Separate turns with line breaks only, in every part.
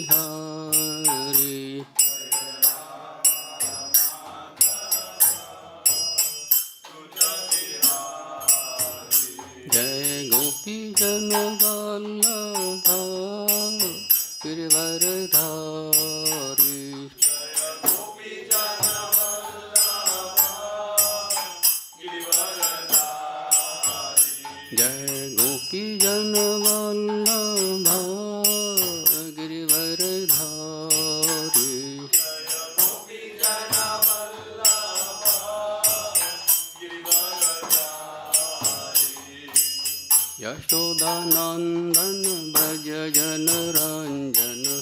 Bihari. Jai Gopi Jana Vallabha Girivaradhari. Jai Gopi Jana Vallabha Girivaradhari. Yashodanandan Braja Jana Ranjana.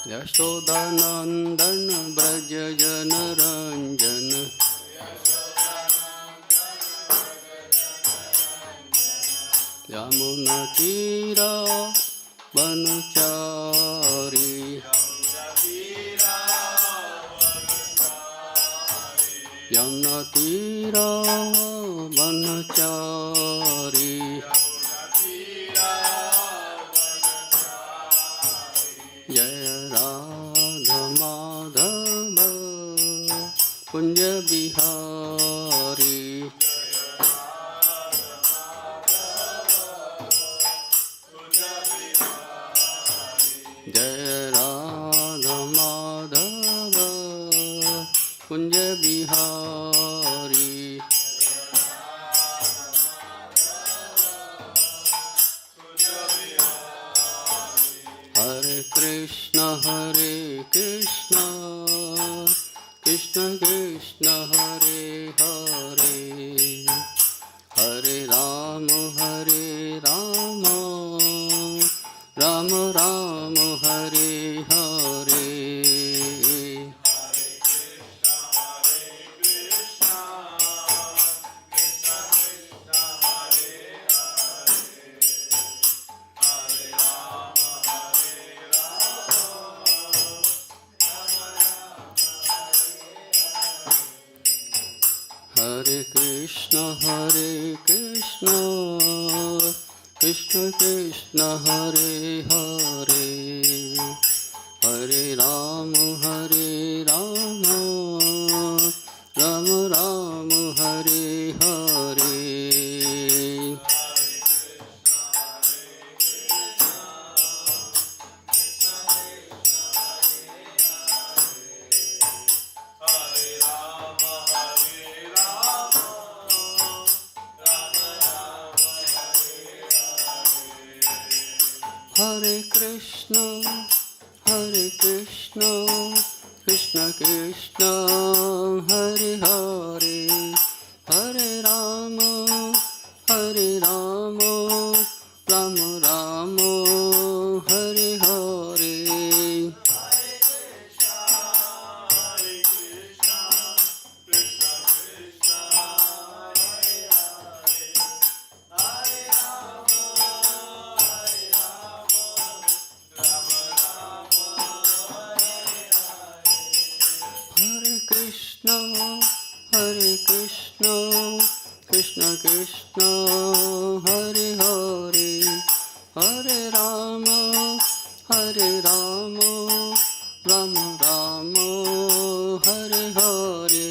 Yashodanandan Braja Jana Ranjana. Yamuna Tira Vanachari. Yamuna Tira Vanachari. Jaya Radha Madhava Kunja Bihari. Jaya Radha Madhava Kunja Bihari. Hare Krishna Krishna Krishna Hare Hare. Hare Rama Rama Rama Hare Hare. Hare Krishna Krishna Krishna Hare Hare. Hare Rama Rama Rama Hare Hare. Hare Krishna Krishna Krishna Hare Hare. Hare Rama Rama Rama Hare Hare. Hare Krishna Krishna Krishna Hare Hare. Hare Rama Rama Rama Hare Hare.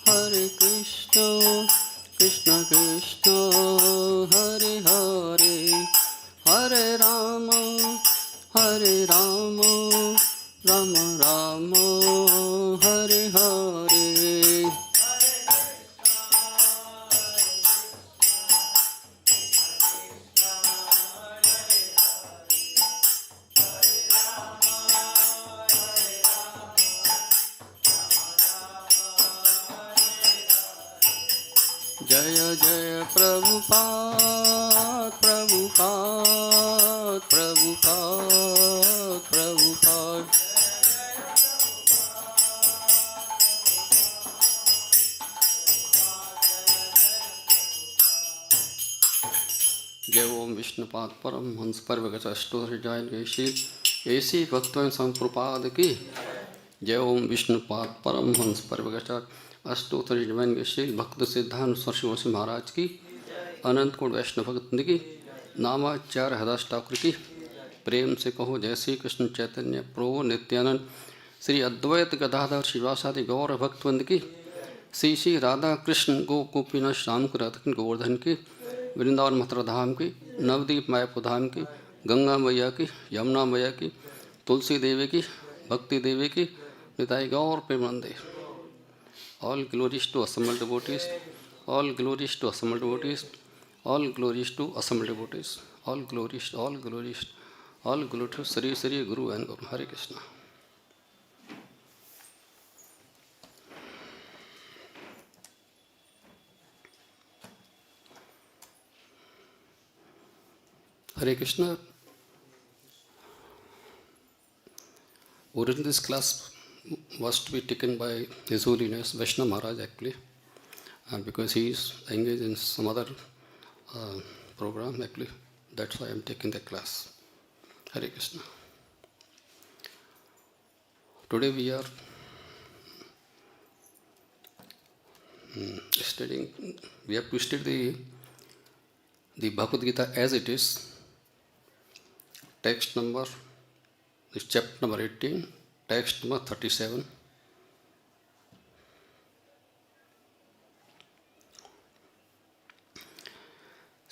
Hare Krishna Krishna Krishna Hare Hare. Hare Rama Rama Rama Hare Hare. Jaya Jaya Prabhupada Prabhupada Prabhupada Prabhupada. जय ओम विष्णुपाद परम हंस परवगत अष्टोत्तरशील ऐसी भक्तों संप्रपाद की। जय ओम विष्णुपाद परम हंस परवगत अष्टोत्तरशील भक्त सिद्धांत सरस्वती महाराज की। अनंत coat वैष्णव भक्त की। नामाचार्य हदास ठाकुर की। प्रेम से कहो जय श्री कृष्ण चैतन्य प्रभु नित्यानंद श्री अद्वैत गदाधर शिवासादि गौर भक्तवंद की। श्री श्री राधा कृष्ण गोपीनाथ श्याम राधाकृष्ण गोवर्धन की। वृंदावन मथुरा धाम की। नवदीप मायापुर धाम की। गंगा मैया की, यमुना मैया की, तुलसी देवी की, भक्ति देवी की, निताई गौर प्रेमानंदे। All glories to assembled devotees. All glories to assembled devotees. All glories to assembled devotees. All glories, all glories, all glories to Sri Sri Guru and Guru. Hare Krishna. Hare Krishna. Originally, this class was to be taken by His Holiness Vaishnava Maharaj actually, because he is engaged in some other program actually. That's why I am taking the class. Hare Krishna. Today we are studying. We have to study the Bhagavad Gita as it is. Text number is chapter number 18, text number 37.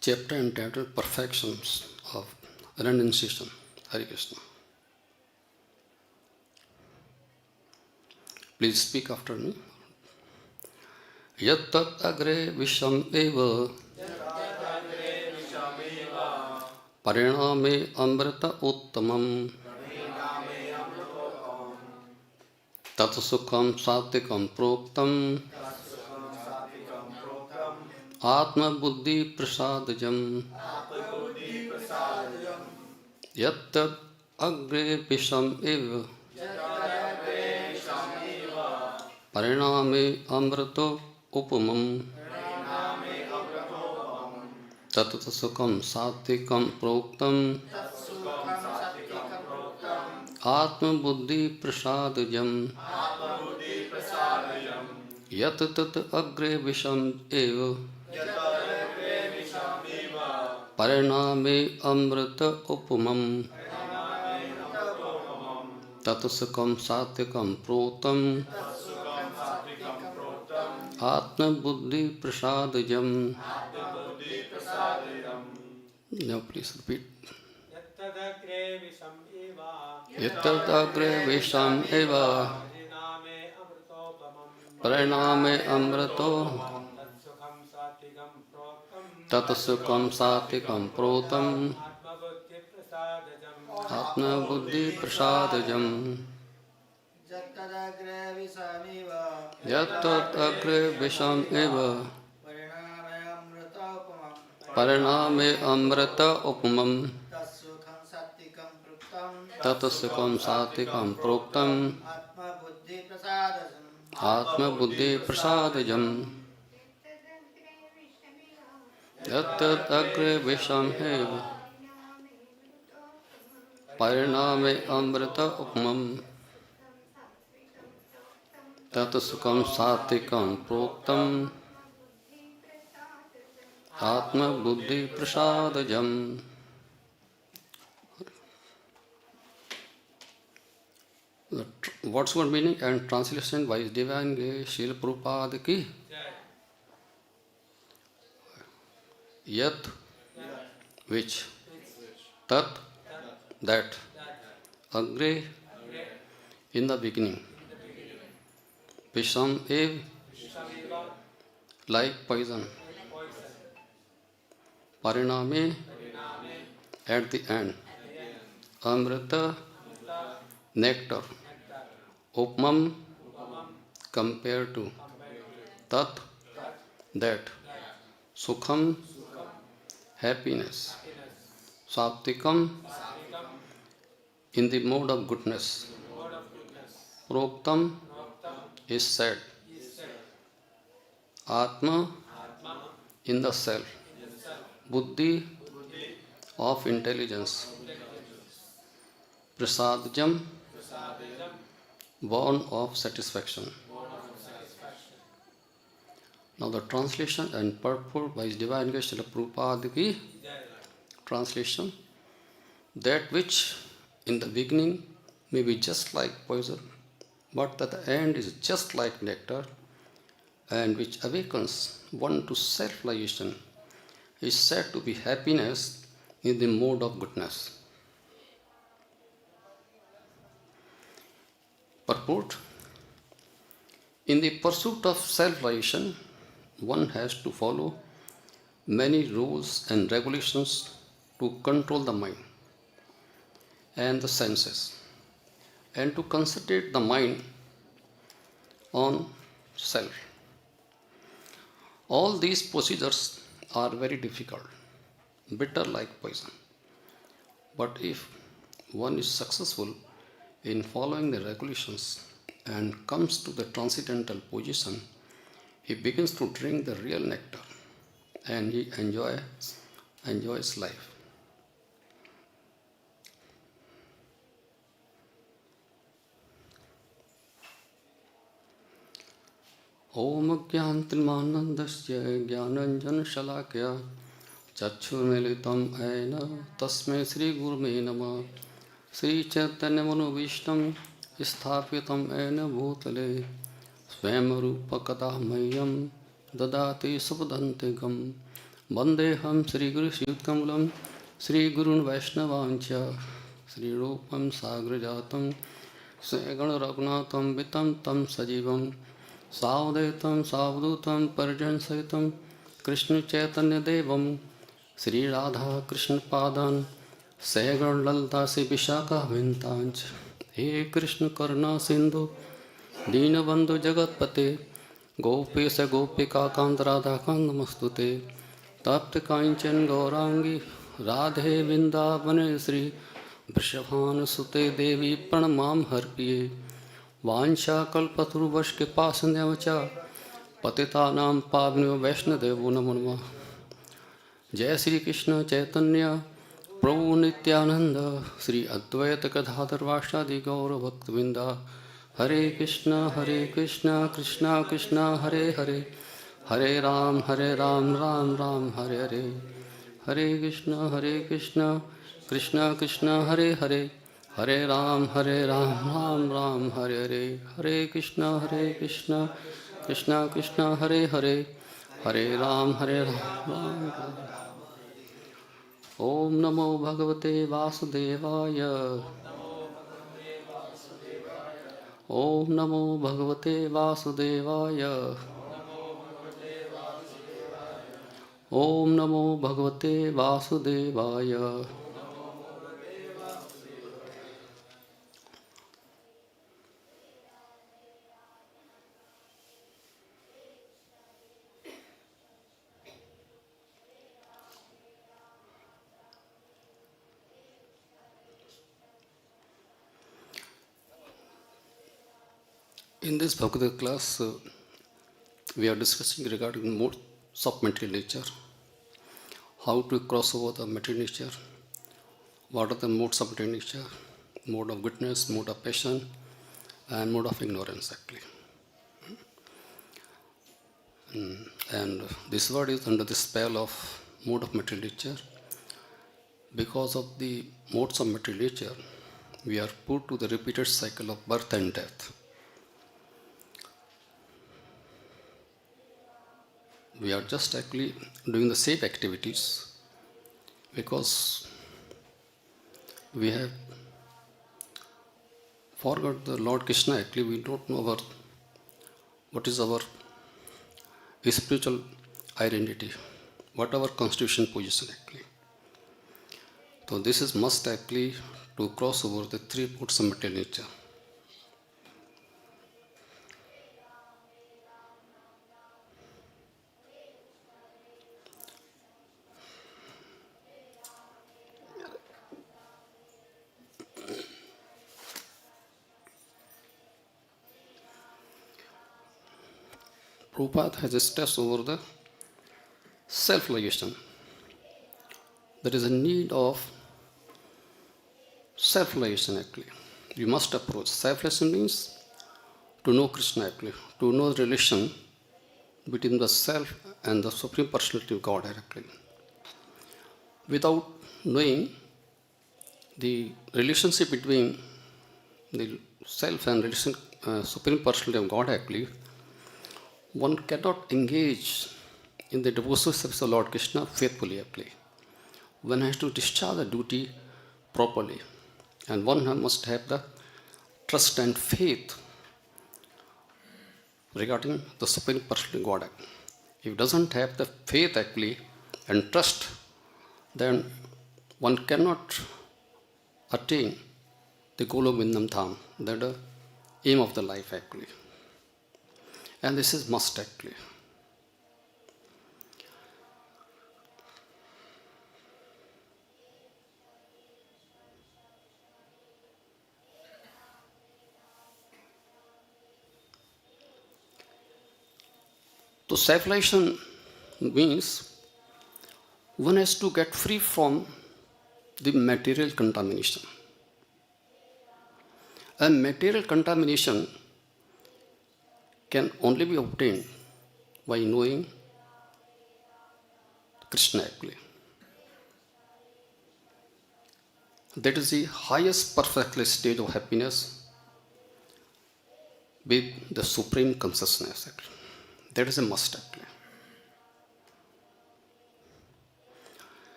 Chapter entitled Perfections of Renunciation. Hare Krishna. Please speak after me. Yat tat agre viṣam eva pariṇāme amṛta uttamam tat sukham sāttvikam proktam ātma-buddhi-prasāda-jam yat tat agre viṣam eva pariṇāme amṛta upamam tat sukham sāttvikam proktam ātma-buddhi-prasāda-jam yat tat agre viṣam eva pariṇāme amṛta upamam tat sukham sāttvikam proktam ātma-buddhi-prasāda-jam. Now please repeat. Yattadagre viṣam eva pariṇāme amṛto tat sukham sāttvikam proktam ātma-buddhi-prasāda-jam. Yattadagre viṣam eva pariṇāme amṛta upamam tat sukham sāttvikam proktam ātma-buddhi-prasāda-jam. Yattadagre viṣam eva pariṇāme amṛta upamam tat sukham sāttvikam proktam ātma-buddhi-prasāda-jam. What's word meaning and translation by His Divine Grace Srila Prabhupada ki. Yat, which, tat, that, agre, in the beginning, viṣam ev, like poison, pariṇāme, at the end, amṛta, nectar, upamam, compared to, tat, that, sukham, happiness, sāttvikam, in the mode of goodness, proktam, is said, Atma in the self, Buddhi of intelligence, prasāda-jam, born of satisfaction. Now the translation and purport by His Divine Grace Srila Prabhupada ki translation. That which in the beginning may be just like poison, but at the end is just like nectar, and which awakens one to self-realization, is said to be happiness in the mode of goodness. Purport. In the pursuit of self-realization, one has to follow many rules and regulations to control the mind and the senses, and to concentrate the mind on self. All these procedures are very difficult, bitter like poison. But if one is successful in following the regulations and comes to the transcendental position, he begins to drink the real nectar and he enjoys life. Om Jnantimanandasya Jnananjan-shalakya Chakshurmilitam Aina Tasmai Sri Gurume Namah Sri Chaitanya Mano-bhishtam Sthapitam Aina Bhutale Swayam-rupa-kadamayam Dadati Subhadantikam Vandeham Sri Guru Shivkamalam Sri Gurun Vaishnavancha Sri Rupam Sagrajatam Saigana Raghunatam Vitam Tam Sajivam Savdetam Savdutam Parjan Saitam Krishna Chaitanya Devam Sri Radha Krishna Padan Saigana Laltasi Vishaka Vintanch He Krishna Karna Sindhu Dīnabandhu Jagatpate Gopesa Gopika Kant Radha Kant Namastute Tapta Kanchan Gaurangi Radhe Vrindavane Sri Vrishabhana Sute Devi Pranamam Harpiye Vansha Kalpatarubhash Kipasanyavacha Patitanam Pavnyo Vaishnadevo Namo Namah Jai Sri Krishna Chaitanya Prabhu Nityananda Sri Advaita Gadadhar Vāśādhi Gaura Bhaktavinda Hare Krishna Krishna Krishna Hare Hare Hare Ram Ram Ram Hare Hare Hare Krishna Krishna Krishna Hare Hare Hare Ram Ram Ram Hare Hare Hare Krishna Krishna Krishna Hare Hare Hare Ram Ram Om Namo Bhagavate Vasudevaya Om Namo Bhagavate Vasudevaya Om Namo Bhagavate Vasudevaya In this Bhagavad class, we are discussing regarding modes of material nature, how to cross over the material nature, what are the modes of material nature, mode of goodness, mode of passion, and mode of ignorance actually. And this word is under the spell of mode of material nature. Because of the modes of material nature, we are put to the repeated cycle of birth and death. We are just actually doing the same activities because we have forgot the Lord Krishna. Actually, we don't know what is our spiritual identity, what our constitution position actually. So this is must actually to cross over the three modes of material nature. Prabhupada has stressed over the self-realization. there is a need of self-realization actually. You must approach. Self-realization means to know Krishna actually, to know the relation between the self and the Supreme Personality of God actually. Without knowing the relationship between the self and Supreme Personality of God actually, one cannot engage in the devotional service of Lord Krishna faithfully actually. One has to discharge the duty properly, and one must have the trust and faith regarding the Supreme Personality of God. If he doesn't have the faith actually and trust, then one cannot attain the goal of Vrindavan Dham, that the aim of the life actually. And this is must actually. So self-realization means one has to get free from the material contamination. And material contamination can only be obtained by knowing Krishna actually. That is the highest perfect stage of happiness with the supreme consciousness actually. That is a must actually.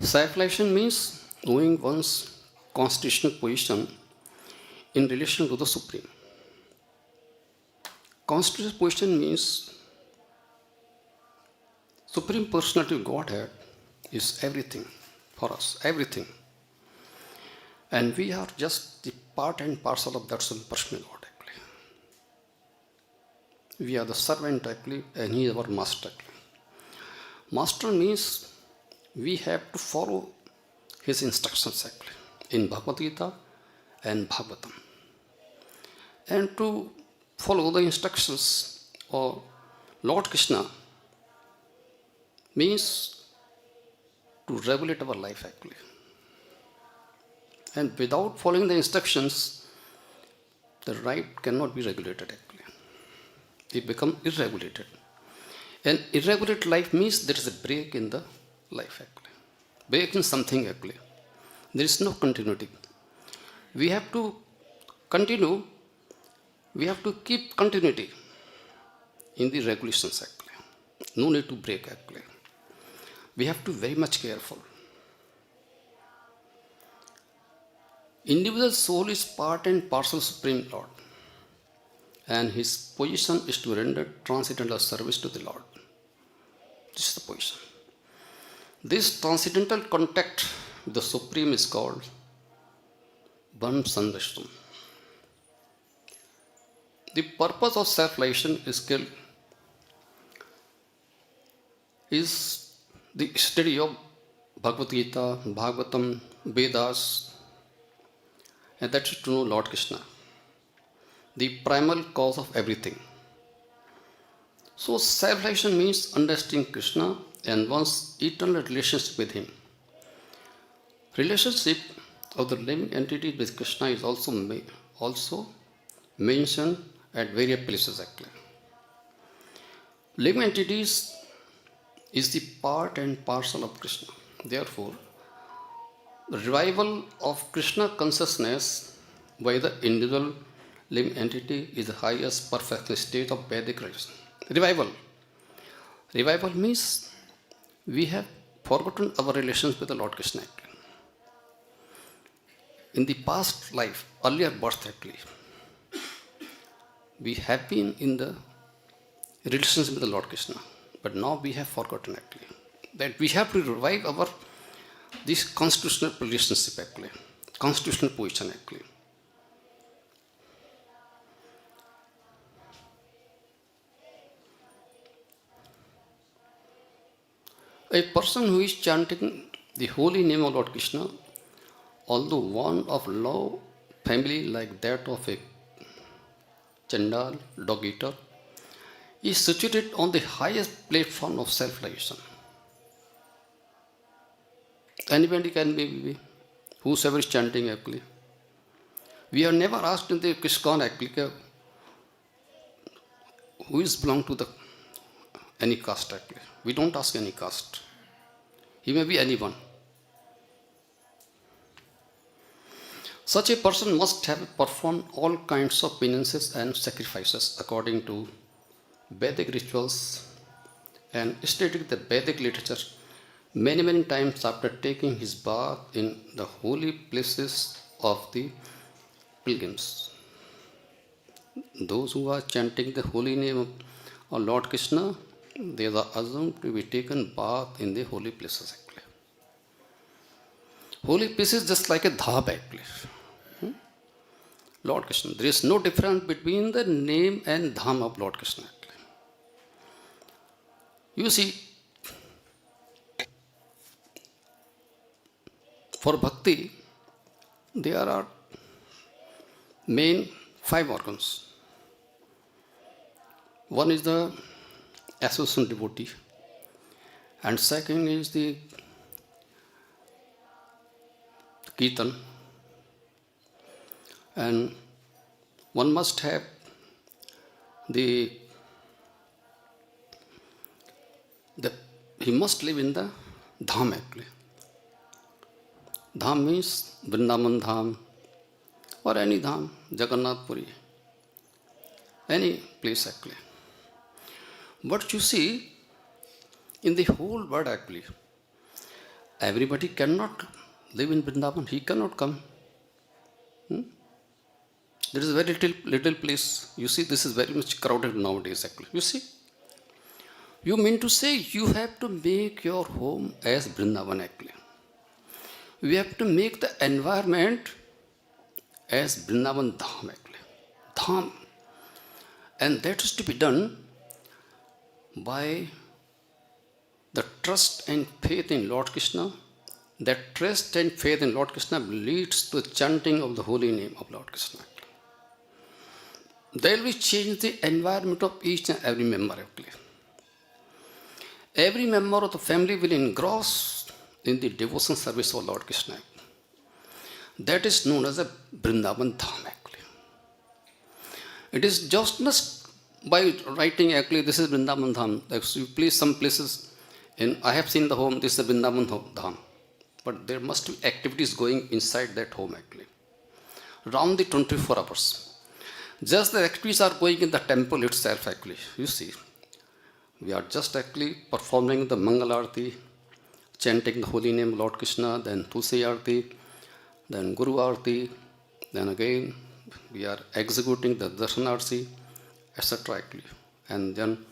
Self-realization means knowing one's constitutional position in relation to the Supreme. Constitutional position means Supreme Personality of Godhead is everything for us, everything. And we are just the part and parcel of that Supreme Personality of God actually. We are the servant actually, and he is our master actually. Master means we have to follow his instructions actually in Bhagavad Gita and Bhagavatam. And to follow the instructions of Lord Krishna means to regulate our life actually. And without following the instructions, the right cannot be regulated actually. It becomes irregulated. And irregulated life means there is a break in the life actually. Break in something actually. There is no continuity. We have to continue, we have to keep continuity in the regulations actually. No need to break actually. We have to be very much careful. Individual soul is part and parcel of Supreme Lord, and his position is to render transcendental service to the Lord. This is the position. This transcendental contact with the Supreme is called viṣam. The purpose of self-realization is the study of Bhagavad Gita, Bhagavatam, Vedas, and that is to know Lord Krishna, the primal cause of everything. So self-realization means understanding Krishna and one's eternal relationship with him. Relationship of the living entity with Krishna is also mentioned at various places actually. Living entities is the part and parcel of Krishna. Therefore, the revival of Krishna consciousness by the individual living entity is the highest perfect state of Vedic religion. Revival. Revival means we have forgotten our relations with the Lord Krishna. In the past life, earlier birth actually, we have been in the relationship with the Lord Krishna, but now we have forgotten actually that we have to revive our this constitutional relationship actually, constitutional position actually. A person who is chanting the holy name of Lord Krishna, although one of low family like that of a Chandal, dog eater, is situated on the highest platform of self-realization. Anybody can be whosoever is chanting actually. We are never asked in the ISKCON actually who is belong to the any caste actually. We don't ask any caste. He may be anyone. Such a person must have performed all kinds of penances and sacrifices according to Vedic rituals and studied the Vedic literature many times after taking his bath in the holy places of the pilgrims. Those who are chanting the holy name of Lord Krishna, they are assumed to be taken bath in the holy places actually. Holy places just like a dham actually. Lord Krishna. There is no difference between the name and dham of Lord Krishna. You see, for bhakti, there are main 5 organs. One is the association devotee, and second is the kirtan, and one must have he must live in the dham actually. Dham means Vrindavan dham or any dham, Jagannath Puri, any place actually. But you see, in the whole world actually, everybody cannot live in Vrindavan. He cannot come. There is a very little place. You see, this is very much crowded nowadays actually. You see, you mean to say you have to make your home as Vrindavan actually. We have to make the environment as Vrindavan dham actually. Dham. And that is to be done by the trust and faith in Lord Krishna. That trust and faith in Lord Krishna leads to the chanting of the holy name of Lord Krishna. There will change the environment of each and every member actually. Every member of the family will engross in the devotion service of Lord Krishna. That is known as a Vrindavan dham actually. It is just not by writing actually this is Vrindavan dham. Like you place some places in, I have seen the home, this is the Vrindavan dham. But there must be activities going inside that home actually. Around the 24 hours. Just the activities are going in the temple itself actually. You see, we are just actually performing the Mangal Arati, chanting the holy name of Lord Krishna, then Tulsi Arati, then Guru Arati, then again we are executing the Darshan Arati, etc. actually. And then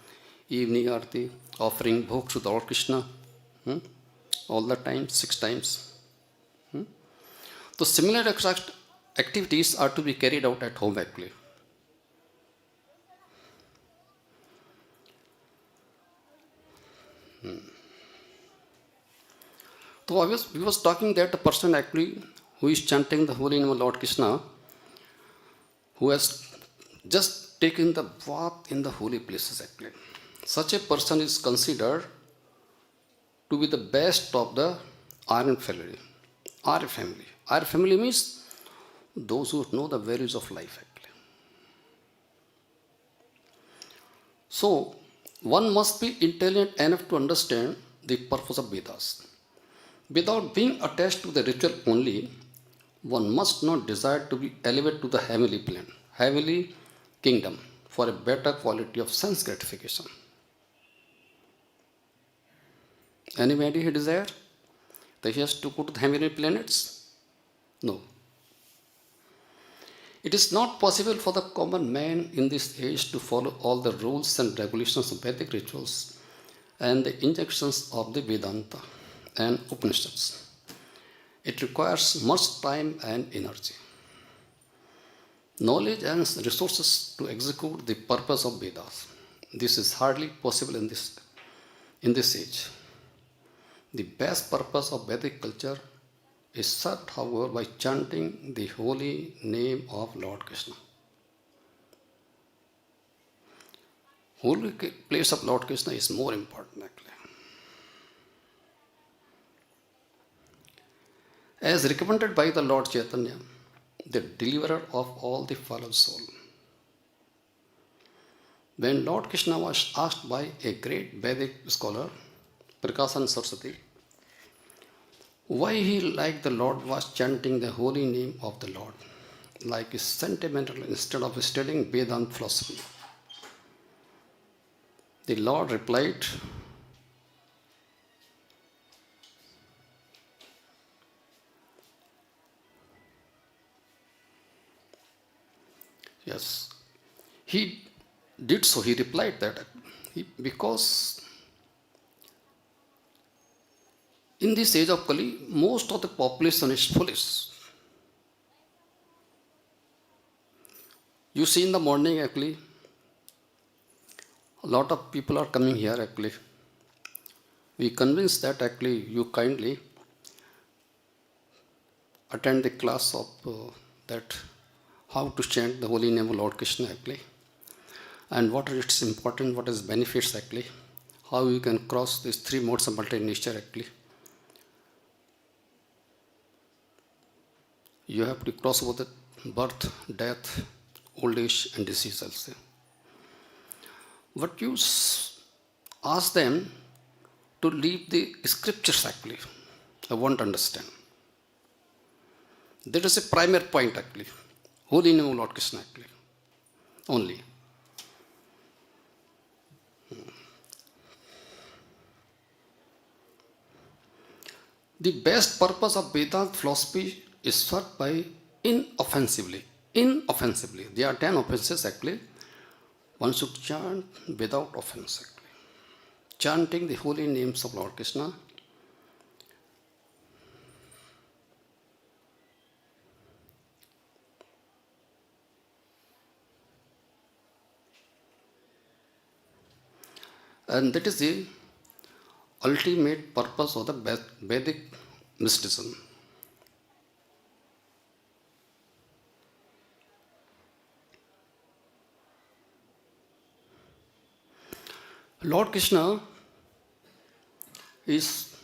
evening Arati, offering bhog to the Lord Krishna, all the time, 6 times. So similar activities are to be carried out at home actually. So we was talking that a person actually who is chanting the holy name of Lord Krishna, who has just taken the bath in the holy places actually. Such a person is considered to be the best of the Aryan family. Aryan family. Aryan family means those who know the values of life actually. So one must be intelligent enough to understand the purpose of Vedas. Without being attached to the ritual only, one must not desire to be elevated to the heavenly plane, heavenly kingdom, for a better quality of sense gratification. Anybody who desire that he has to go to the heavenly planets? No. It is not possible for the common man in this age to follow all the rules and regulations of Vedic rituals and the injunctions of the Vedanta and Upanishads. It requires much time and energy, knowledge and resources to execute the purpose of Vedas. This is hardly possible in this age. The best purpose of Vedic culture is served, however, by chanting the holy name of Lord Krishna. Holy place of Lord Krishna is more important actually. as recommended by the Lord Chaitanya, the deliverer of all the fallen soul. When Lord Krishna was asked by a great Vedic scholar, Prakashan Saraswati, why he, like the Lord, was chanting the holy name of the Lord, like a sentimental instead of studying Vedanta philosophy, the Lord replied, yes, he did so. He replied that because in this age of Kali, most of the population is foolish. You see in the morning actually, a lot of people are coming here actually. We convince that actually you kindly attend the class of that how to chant the holy name of Lord Krishna actually, and what are its important, what is benefits actually, how you can cross these three modes of multi nature actually. You have to cross over the birth, death, old age and disease also. But you ask them to leave the scriptures actually. I want to understand. That is a primary point actually. Holy name of Lord Krishna actually. Only. The best purpose of Vedanta philosophy is served by inoffensively. Inoffensively. There are 10 offenses actually. One should chant without offense actually. Chanting the holy names of Lord Krishna. And that is the ultimate purpose of the Vedic mysticism. Lord Krishna is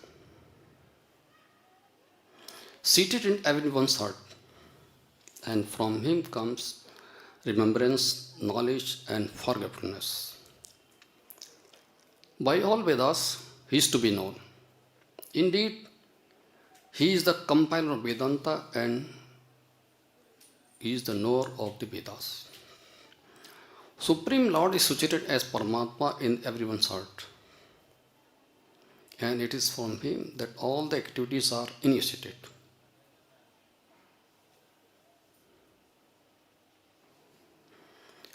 seated in everyone's heart, and from him comes remembrance, knowledge, and forgetfulness. By all Vedas, he is to be known. Indeed, he is the compiler of Vedanta and he is the knower of the Vedas. Supreme Lord is situated as Paramatma in everyone's heart. And it is from him that all the activities are initiated.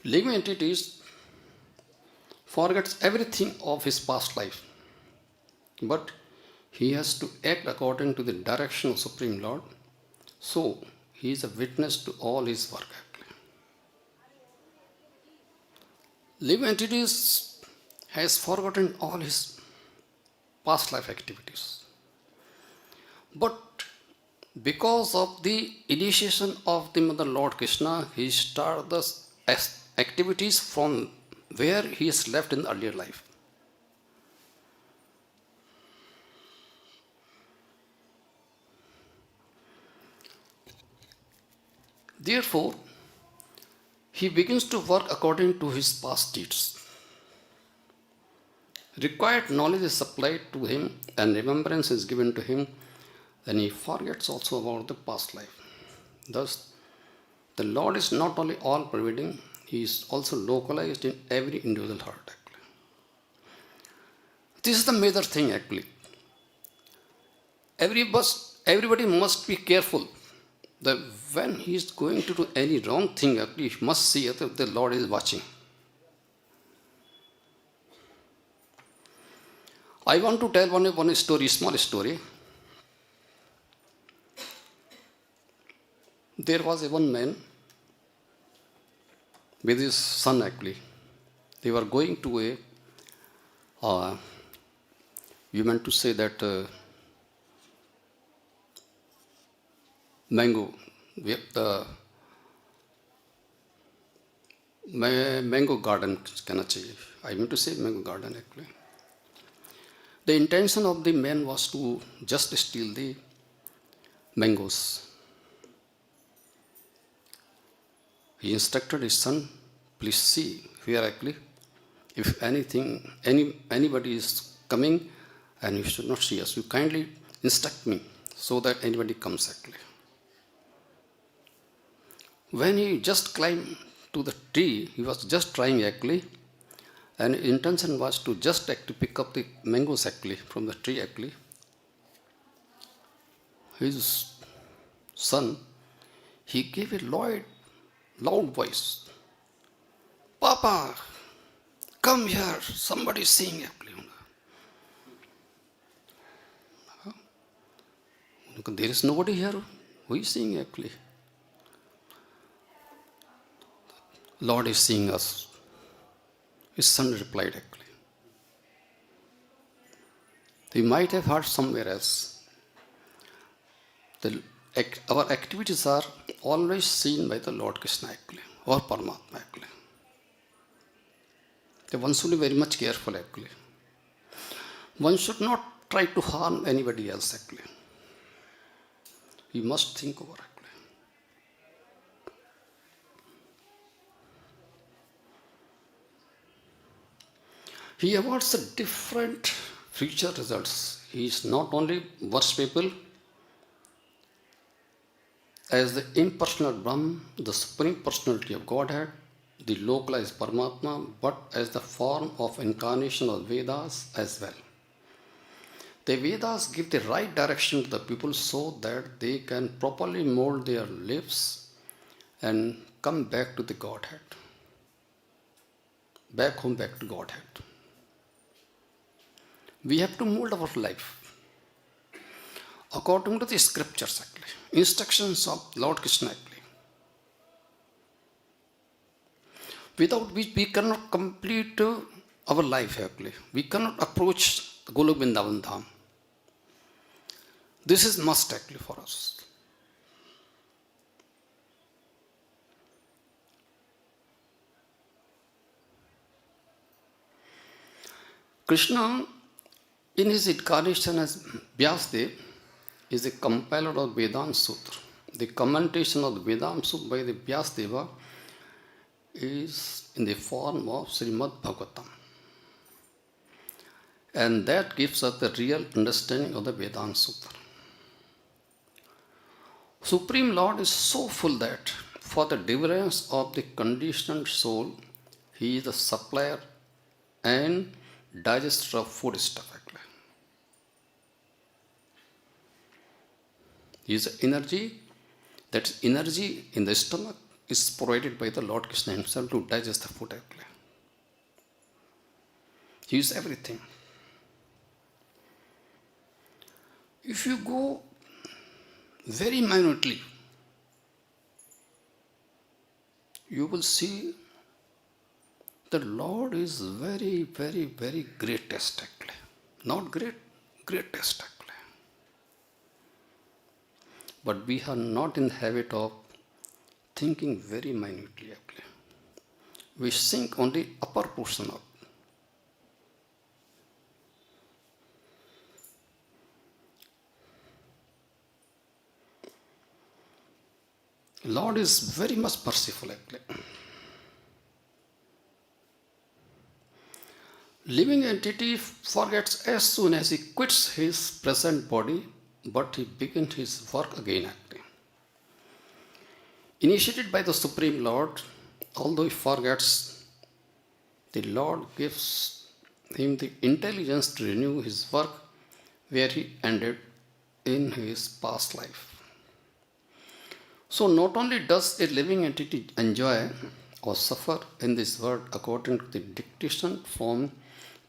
Living entities forgets everything of his past life. But he has to act according to the direction of Supreme Lord. So he is a witness to all his work. Living entities has forgotten all his past life activities. But because of the initiation of the Mother Lord Krishna, he started the activities from where he is left in the earlier life. Therefore, he begins to work according to his past deeds. Required knowledge is supplied to him and remembrance is given to him, then he forgets also about the past life. Thus, the Lord is not only all-pervading, he is also localized in every individual heart. Actually. This is the major thing actually. Everybody must be careful that when he is going to do any wrong thing, actually, he must see that the Lord is watching. I want to tell one story, small story. There was one man with his son actually. They were going to you meant to say that mango, the mango garden, I mean to say mango garden actually. The intention of the man was to just steal the mangoes. He instructed his son, please see here actually, if anybody is coming and you should not see us, you kindly instruct me so that anybody comes actually. When he just climbed to the tree, he was just trying actually, and his intention was to just actually pick up the mangoes actually from the tree actually. His son, he gave a loud voice, Papa, come here, somebody is seeing actually. There is nobody here, who is seeing actually? Lord is seeing us. His son replied actually. He might have heard somewhere else. Our activities are always seen by the Lord Krishna actually, or Paramatma actually. So one should be very much careful actually. One should not try to harm anybody else actually. You must think over actually. He awards the different future results. He is not only worshipable as the impersonal Brahman, the Supreme Personality of Godhead, the localized Paramatma, but as the form of incarnation of Vedas as well. The Vedas give the right direction to the people so that they can properly mold their lives and come back to the Godhead. Back home, back to Godhead. We have to mold our life according to the scriptures actually, instructions of Lord Krishna actually. Without which we cannot complete our life actually. We cannot approach the Golok Vrindavan Dham. This is must actually for us. Krishna, in his incarnation as Vyasadeva, is a compiler of Vedanta Sutra. The commentation of the Vedanta Sutra by the Vyasadeva is in the form of Srimad Bhagavatam. And that gives us the real understanding of the Vedanta Sutra. Supreme Lord is so full that for the deliverance of the conditioned soul, he is the supplier and digester of food stuff actually. He is energy, that energy in the stomach is provided by the Lord Krishna himself to digest the food actually. He is everything. If you go very minutely, you will see the Lord is very, very, very greatest actually. Not great, greatest actually. But we are not in the habit of thinking very minutely actually. We think on the upper portion of. Lord is very much merciful actually. Living entity forgets as soon as he quits his present body, but he begins his work again actually. Initiated by the Supreme Lord, although he forgets, the Lord gives him the intelligence to renew his work where he ended in his past life. So not only does a living entity enjoy or suffer in this world according to the dictation from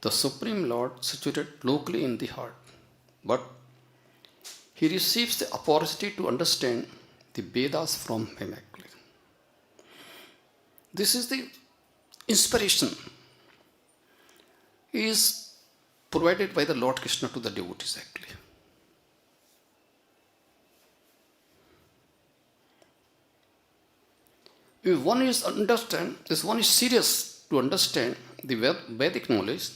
the Supreme Lord situated locally in the heart, but he receives the opportunity to understand the Vedas from him actually. This is the inspiration is provided by the Lord Krishna to the devotees actually. If one is serious to understand the Vedic knowledge,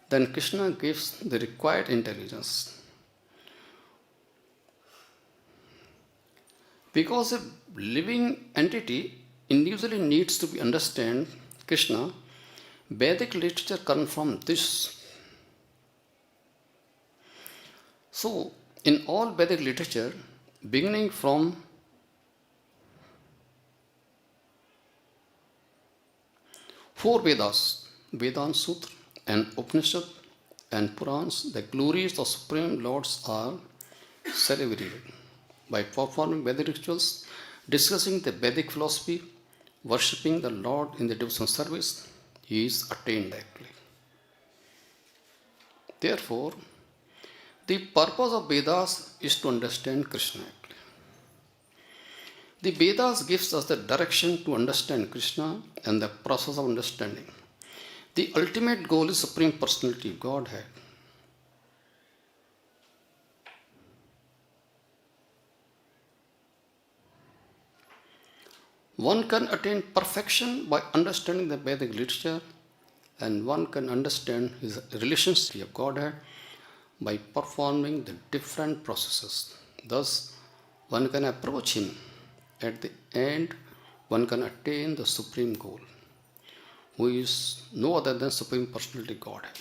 then Krishna gives the required intelligence. Because a living entity individually needs to be understand Krishna, Vedic literature confirms this. So, in all Vedic literature, beginning from four Vedas, Vedanta Sutra and Upanishad and Purans, the glories of Supreme Lords are celebrated. By performing Vedic rituals, discussing the Vedic philosophy, worshipping the Lord in the devotional service, he is attained actually. Therefore, the purpose of Vedas is to understand Krishna actually. The Vedas gives us the direction to understand Krishna and the process of understanding. The ultimate goal is Supreme Personality of Godhead. One can attain perfection by understanding the Vedic literature, and one can understand his relationship of Godhead by performing the different processes. Thus, one can approach him. At the end, one can attain the supreme goal, who is no other than Supreme Personality Godhead.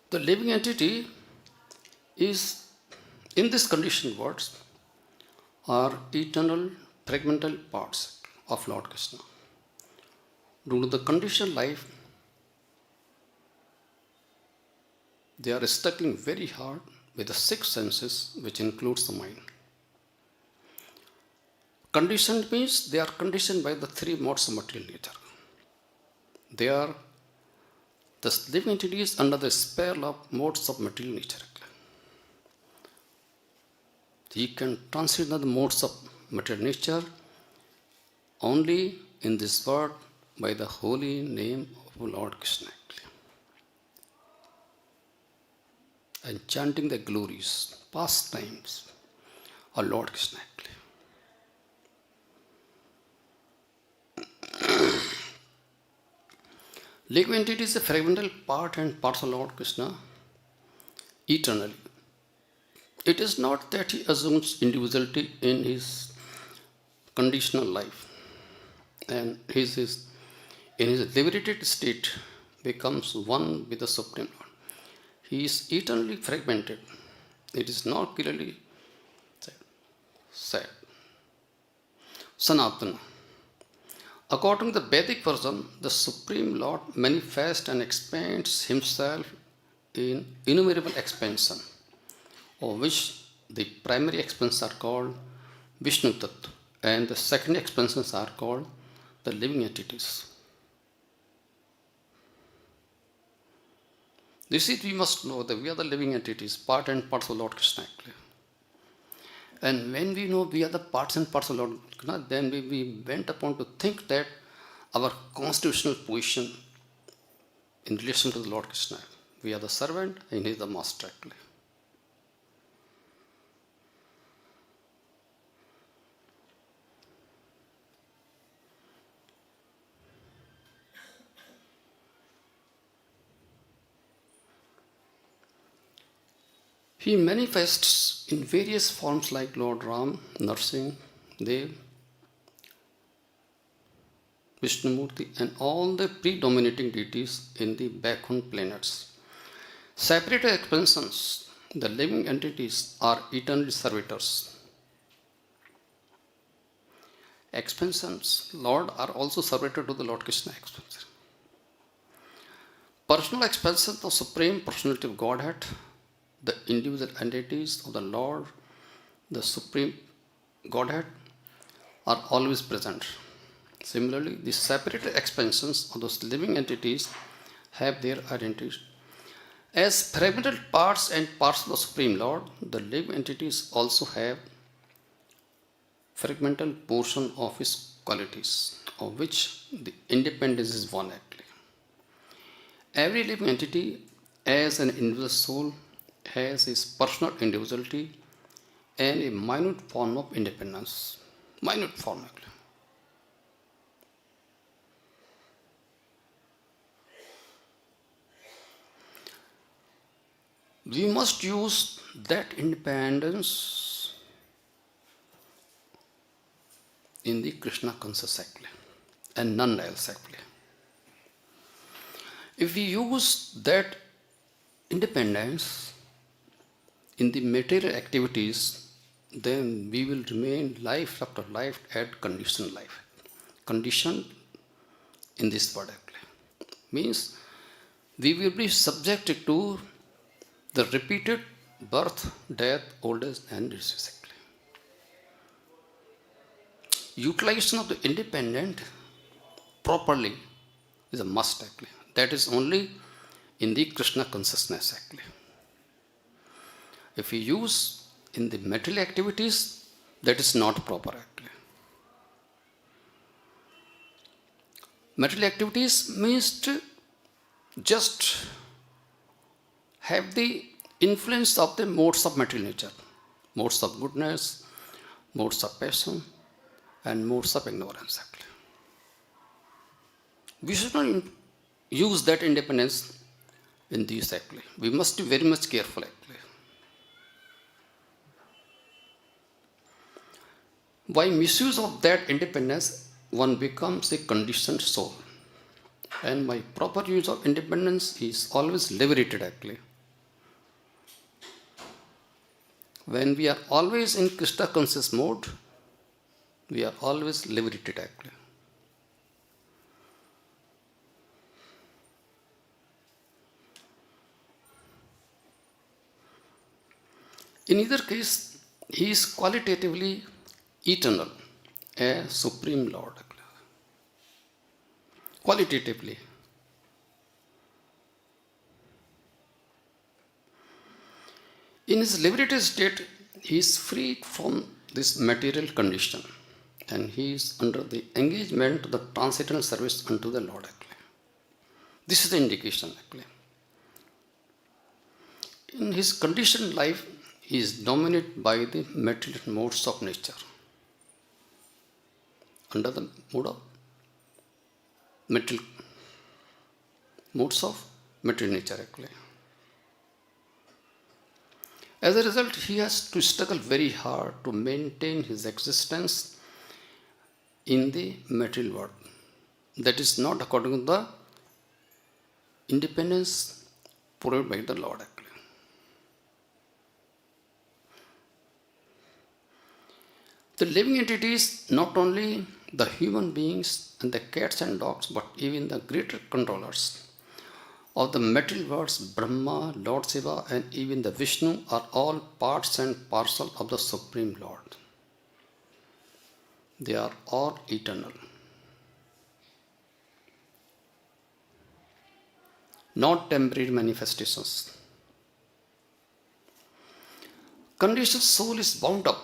The living entity is, in this conditioned words, are eternal fragmental parts of Lord Krishna. Due to the conditioned life, they are struggling very hard with the six senses, which includes the mind. Conditioned means they are conditioned by the three modes of material nature. They are the living entities under the spell of modes of material nature. He can transcend the modes of material nature only in this world by the holy name of Lord Krishna. And chanting the glories, pastimes of Lord Krishna. Living entity is a fragmental part and parcel of Lord Krishna eternally. It is not that he assumes individuality in his conditional life and in his liberated state becomes one with the Supreme Lord. He is eternally fragmented. It is not clearly said. Sanatana. According to the Vedic version, the Supreme Lord manifests and expands himself in innumerable expansion, of which the primary expansions are called Vishnu Tattva and the secondary expansions are called the living entities. This is, we must know that we are the living entities, part and parcel of Lord Krishna. And when we know we are the parts and parcel of Lord Krishna, then we went upon to think that our constitutional position in relation to the Lord Krishna. We are the servant and he is the master actually. He manifests in various forms like Lord Ram, Narsingh, Dev, Vishnumurti, and all the predominating deities in the Vaikunta planets. Separated expansions, the living entities are eternally servitors. Expansions, Lord, are also servitor to the Lord Krishna expansion. Personal expansions of Supreme Personality of Godhead, the individual entities of the Lord, the Supreme Godhead, are always present. Similarly, the separated expansions of those living entities have their identities. As fragmented parts and parts of the Supreme Lord, the living entities also have fragmental portion of his qualities, of which the independence is one actually. Every living entity, as an individual soul, has his personal individuality and a minute form of independence. Minute form actually. we must use that independence in the Krishna conscious actually, and none else actually. If we use that independence in the material activities, then we will remain life after life at conditioned life. Conditioned in this word actually means we will be subjected to the repeated birth, death, old age and disease actually. Utilization of the independent properly is a must actually. That is only in the Krishna consciousness actually. If we use in the material activities, that is not proper actually. Material activities means to just have the influence of the modes of material nature, modes of goodness, modes of passion, and modes of ignorance actually. We should not use that independence in these actually. We must be very much careful actually. By misuse of that independence, one becomes a conditioned soul. And by proper use of independence is always liberated actually. When we are always in Krishna conscious mode, we are always liberated actually. In either case, he is qualitatively eternal, a supreme Lord. Qualitatively. In his liberated state, he is freed from this material condition and he is under the engagement to the transcendental service unto the Lord actually. This is the indication actually. In his conditioned life, he is dominated by the material modes of nature. Under the mode of material modes of material nature actually. As a result, he has to struggle very hard to maintain his existence in the material world. That is not according to the independence provided by the Lord actually. The living entities, not only the human beings and the cats and dogs, but even the greater controllers of the material worlds, Brahma, Lord Shiva, and even the Vishnu are all parts and parcel of the Supreme Lord. They are all eternal, not temporary manifestations. Conditioned soul is bound up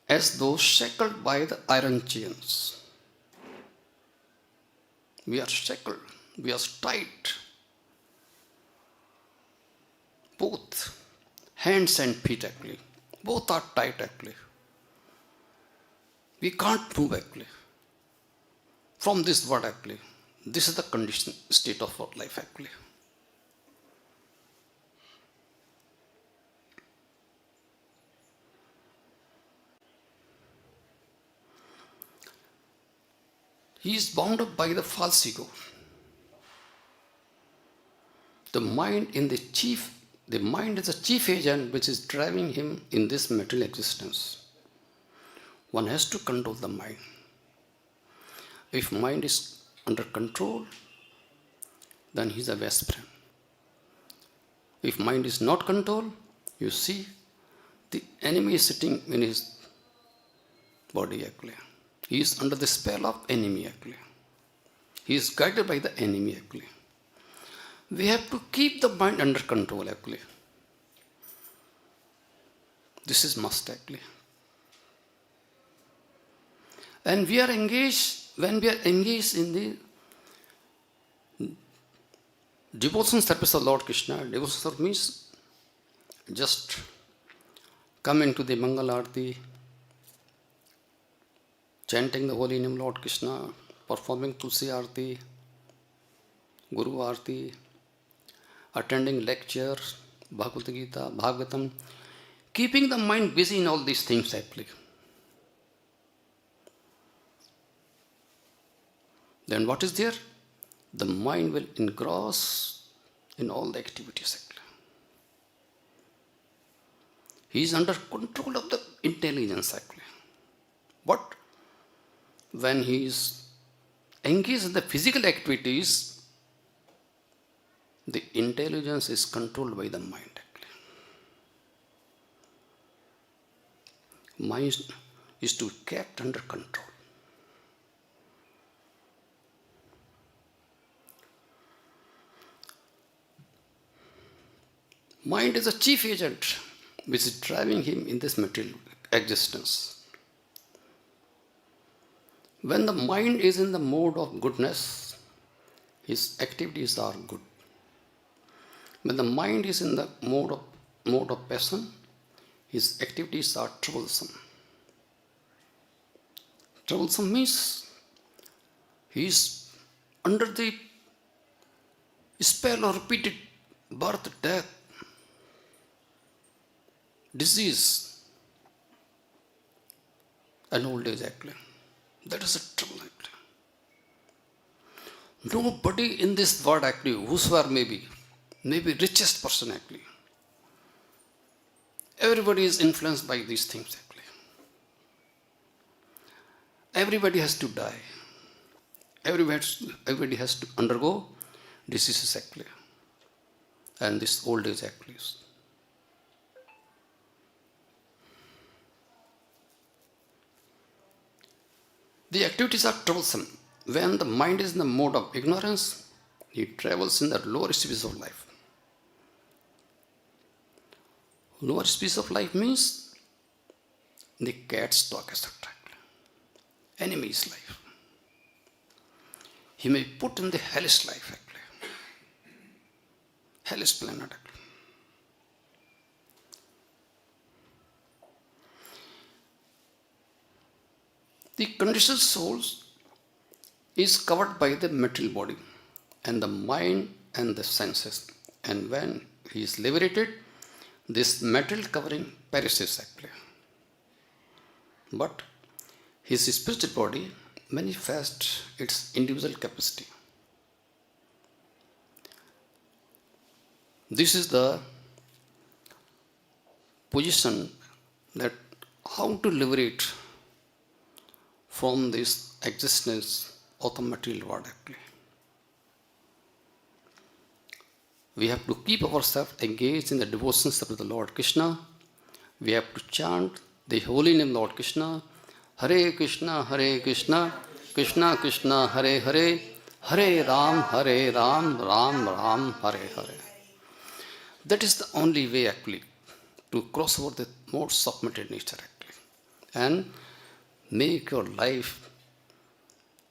as though shackled by the iron chains. We are shackled, we are tied. Both hands and feet actually. Both are tight actually. We can't move actually from this world actually. This is the conditioned state of our life actually. He is bound up by the false ego. The mind is the chief agent which is driving him in this material existence. One has to control the mind. If mind is under control, then he is a best friend. If mind is not controlled, you see, the enemy is sitting in his body actually. He is under the spell of enemy actually. He is guided by the enemy actually. We have to keep the mind under control actually. This is must actually. And we are engaged, when we are engaged in the devotion service of Lord Krishna, devotion service means just come into the Mangal Arati, chanting the holy name Lord Krishna, performing Tulsi Arati, Guru Arati, attending lectures, Bhagavad Gita, Bhagavatam, keeping the mind busy in all these things actually. Then what is there? The mind will engross in all the activities actually. He is under control of the intelligence actually. But when he is engaged in the physical activities, the intelligence is controlled by the mind actually. Mind is to be kept under control. Mind is a chief agent which is driving him in this material existence. When the mind is in the mode of goodness, his activities are good. When the mind is in the mode of passion, his activities are troublesome. Troublesome means he is under the spell of repeated birth, death, disease, and old age actually. That is a trouble actually. Nobody in this world actually, whosoever may be richest person actually. Everybody is influenced by these things actually. Everybody has to die. Everybody has to undergo diseases actually. And this old age actually. The activities are troublesome. When the mind is in the mode of ignorance, he travels in the lower species of life. Lower species of life means the cat's dog, etc. Enemy's life. He may put in the hellish life actually. Hellish planet actually. The conditioned soul is covered by the material body and the mind and the senses. And when he is liberated, this material covering perishes actually. But his spiritual body manifests its individual capacity. This is the position that how to liberate from this existence of the material world actually. We have to keep ourselves engaged in the devotions of the Lord Krishna. We have to chant the holy name Lord Krishna. Hare Krishna, Krishna Krishna, Hare Hare, Hare Ram, Ram Ram, Hare Hare. That is the only way actually to cross over the modes of material nature actually. And make your life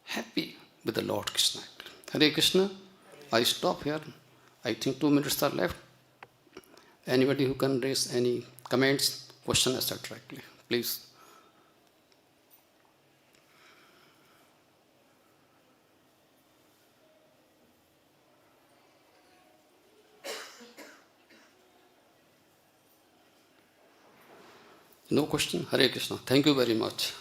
happy with the Lord Krishna. Hare Krishna. I stop here. I think 2 minutes are left. Anybody who can raise any comments, questions, etc. Please. No question? Hare Krishna. Thank you very much.